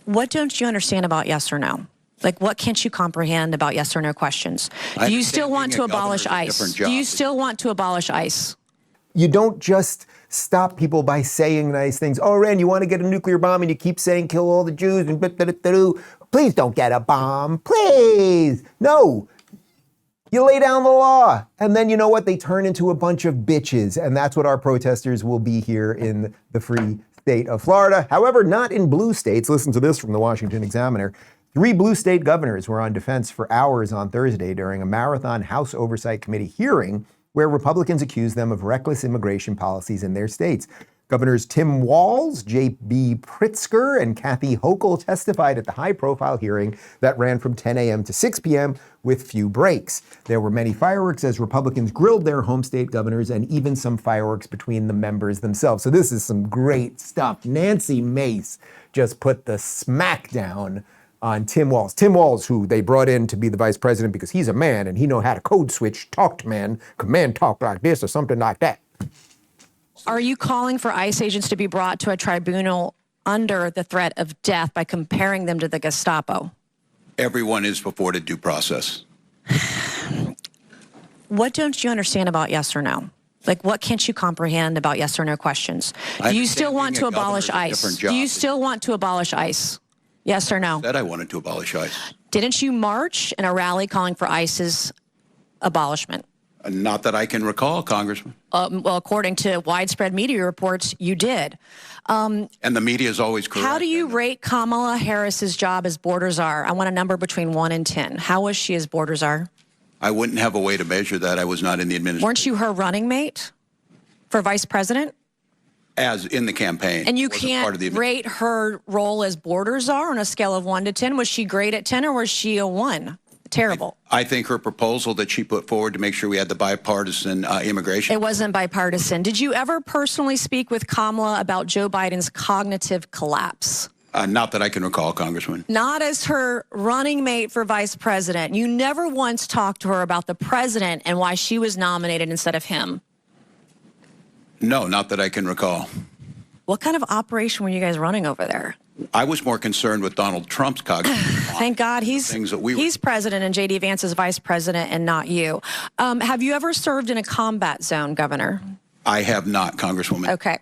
What don't you understand about yes or no? Like, what can't you comprehend about yes or no questions? Do you still want to abolish ICE? Do you still want to abolish ICE? You don't just stop people by saying nice things. Oh, Rand, you want to get a nuclear bomb and you keep saying kill all the Jews and please don't get a bomb, please. No. You lay down the law. And then you know what? They turn into a bunch of bitches. And that's what our protesters will be here in the free state of Florida. However, not in blue states. Listen to this from the Washington Examiner. 3 blue state governors were on defense for hours on Thursday during a marathon House Oversight Committee hearing where Republicans accused them of reckless immigration policies in their states. Governors Tim Walz, J.B. Pritzker, and Kathy Hochul testified at the high-profile hearing that ran from 10 a.m. to 6 p.m. with few breaks. There were many fireworks as Republicans grilled their home state governors and even some fireworks between the members themselves. So this is some great stuff. Nancy Mace just put the smackdown on Tim Walz. Tim Walz, who they brought in to be the vice president because he's a man and he know how to code switch, talk to man, command talk like this or something like that. Are you calling for ICE agents to be brought to a tribunal under the threat of death by comparing them to the Gestapo? Everyone is afforded due process. What don't you understand about yes or no? Like, what can't you comprehend about yes or no questions? Do you still want to abolish ICE? Do you still want to abolish ICE? Yes or no? I said I wanted to abolish ICE. Didn't you march in a rally calling for ICE's abolishment? Not that I can recall, Congressman. Well, according to widespread media reports, you did. And the media is always correct. How do you rate Kamala Harris's job as border czar? I want a number between 1 and 10. How was she as border czar? I wouldn't have a way to measure that. I was not in the administration. Weren't you her running mate for vice president? As in the campaign. And you can't rate her role as border czar on a scale of 1 to 10. Was she great at 10 or was she a 1? Terrible. I think her proposal that she put forward to make sure we had the bipartisan immigration. It wasn't bipartisan. Did you ever personally speak with Kamala about Joe Biden's cognitive collapse? Not that I can recall, Congressman. Not as her running mate for vice president. You never once talked to her about the president and why she was nominated instead of him. No, not that I can recall. What kind of operation were you guys running over there? I was more concerned with Donald Trump's cognitive. Thank God he's president and J.D. Vance is vice president and not you. Have you ever served in a combat zone, Governor? I have not, Congresswoman. Okay.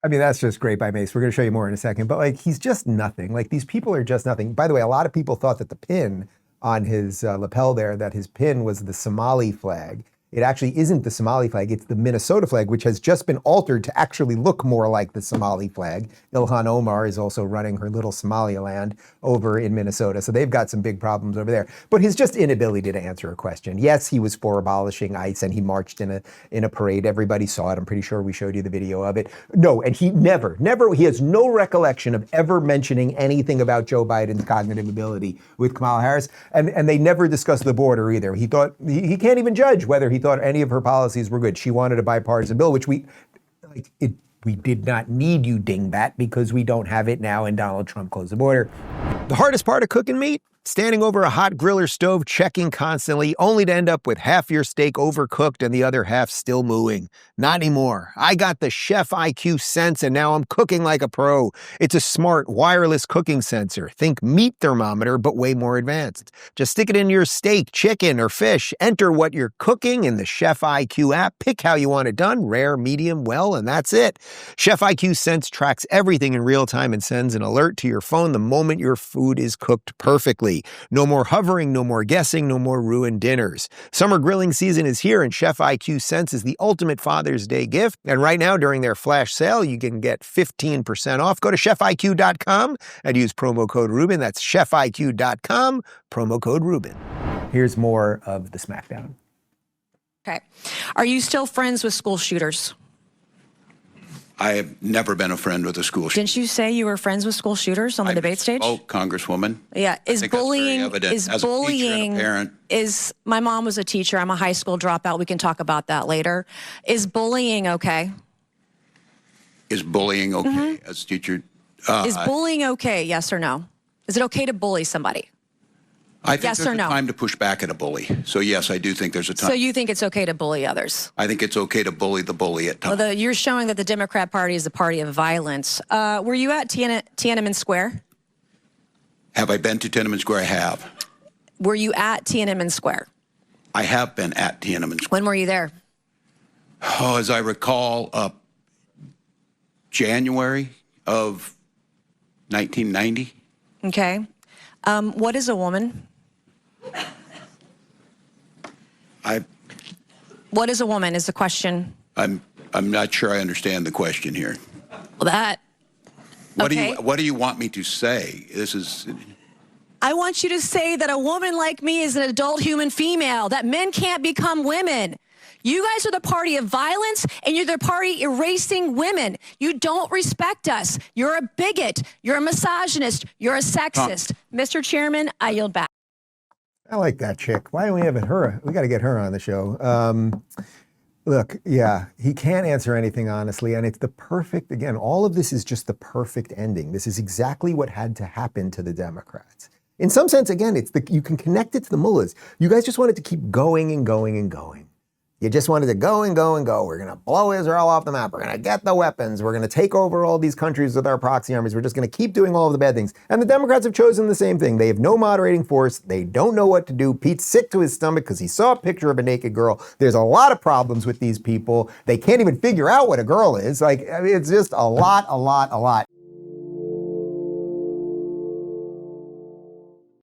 I mean, that's just great by Mace. We're going to show you more in a second. But, like, he's just nothing. Like, these people are just nothing. By the way, a lot of people thought that the pin on his lapel there, that his pin was the Somali flag. It actually isn't the Somali flag, it's the Minnesota flag, which has just been altered to actually look more like the Somali flag. Ilhan Omar is also running her little Somaliland over in Minnesota, so they've got some big problems over there. But his just inability to answer a question. Yes, he was for abolishing ICE and he marched in a parade. Everybody saw it. I'm pretty sure we showed you the video of it. No, and he he has no recollection of ever mentioning anything about Joe Biden's cognitive ability with Kamala Harris. And they never discussed the border either. He thought, he can't even judge whether he thought any of her policies were good. She wanted a bipartisan bill, which we did not need, you dingbat, because we don't have it now and Donald Trump closed the border. The hardest part of cooking meat? Standing over a hot griller stove, checking constantly, only to end up with half your steak overcooked and the other half still mooing. Not anymore. I got the Chef IQ Sense and now I'm cooking like a pro. It's a smart wireless cooking sensor. Think meat thermometer, but way more advanced. Just stick it in your steak, chicken, or fish. Enter what you're cooking in the Chef IQ app. Pick how you want it done, rare, medium, well, and that's it. Chef IQ Sense tracks everything in real time and sends an alert to your phone the moment your food is cooked perfectly. No more hovering, no more guessing, no more ruined dinners. Summer grilling season is here, and Chef IQ Sense is the ultimate Father's Day gift. And right now, during their flash sale, you can get 15% off. Go to chefiq.com and use promo code Rubin. That's chefiq.com, promo code Rubin. Here's more of the smackdown. Okay. Are you still friends with school shooters? I have never been a friend with a school shooter. Didn't you say you were friends with school shooters on the debate stage? Oh, Congresswoman. Yeah. My mom was a teacher. I'm a high school dropout. We can talk about that later. Is bullying okay? Is bullying okay as a teacher? Is bullying okay? Yes or no? Is it okay to bully somebody? I think there's a time to push back at a bully. So yes, I do think there's a time. So you think it's okay to bully others? I think it's okay to bully the bully at times. Well, you're showing that the Democrat Party is the party of violence. Were you at Tiananmen Square? Have I been to Tiananmen Square? I have. Were you at Tiananmen Square? I have been at Tiananmen Square. When were you there? Oh, as I recall, January of 1990. Okay. What is a woman? What is a woman is the question. I'm not sure I understand the question here. Well, that. What do you want me to say? This is. I want you to say that a woman like me is an adult human female, that men can't become women. You guys are the party of violence, and you're the party erasing women. You don't respect us. You're a bigot. You're a misogynist. You're a sexist. Mr. Chairman, I yield back. I like that chick. Why don't we have her? We got to get her on the show. Look, yeah, he can't answer anything honestly, and it's the perfect, again, all of this is just the perfect ending. This is exactly what had to happen to the Democrats. In some sense, again, you can connect it to the mullahs. You guys just wanted to keep going and going and going. You just wanted to go and go and go. We're going to blow Israel off the map. We're going to get the weapons. We're going to take over all these countries with our proxy armies. We're just going to keep doing all of the bad things. And the Democrats have chosen the same thing. They have no moderating force. They don't know what to do. Pete's sick to his stomach because he saw a picture of a naked girl. There's a lot of problems with these people. They can't even figure out what a girl is. Like, I mean, it's just a lot.